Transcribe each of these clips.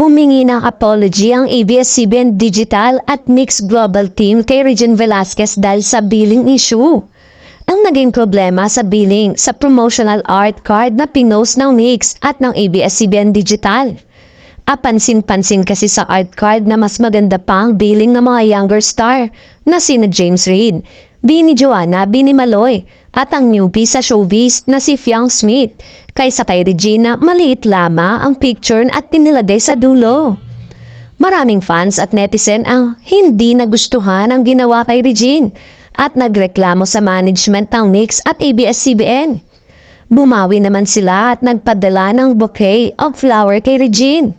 Humingi ng apology ang ABS-CBN Digital at Mix Global Team kay Regine Velasquez dahil sa billing issue. Ang naging problema sa billing sa promotional art card na pinost ng Mix at ng ABS-CBN Digital. Apansin-pansin kasi sa art card na mas maganda pa ang billing ng mga younger star na sina James Reid, Bini Joanna, Bini Maloy, at ang newbie sa showbiz na si Fiang Smith. Kaysa kay Regina, maliit lamang ang picture at tinilagay sa dulo. Maraming fans at netizen ang hindi nagustuhan ang ginawa kay Regine at nagreklamo sa management ng Mix at ABS-CBN. Bumawi naman sila at nagpadala ng bouquet of flower kay Regine.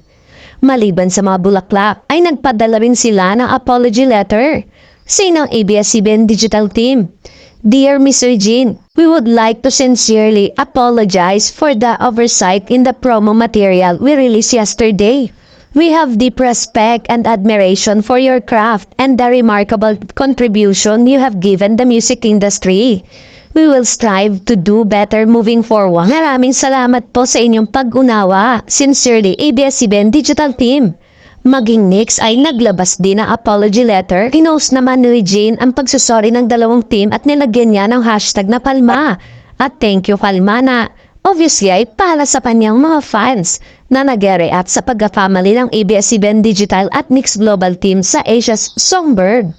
Maliban sa mga bulaklak, ay nagpadala rin sila ng apology letter sa ng ABS-CBN Digital Team. Dear Miss Regine, we would like to sincerely apologize for the oversight in the promo material we released yesterday. We have deep respect and admiration for your craft and the remarkable contribution you have given the music industry. We will strive to do better moving forward. Maraming salamat po sa inyong pag-unawa. Sincerely, ABS-CBN Digital Team. Maging Mix ay naglabas din ng apology letter. Pinost naman ni Regine ang pagsusori ng dalawang team at nilagyan niya ng hashtag na Palma. At thank you Palma na obviously ay para sa kanyang mga fans na nag-react sa pagka-family ng ABS-CBN Digital at Mix Global Team sa Asia's Songbird.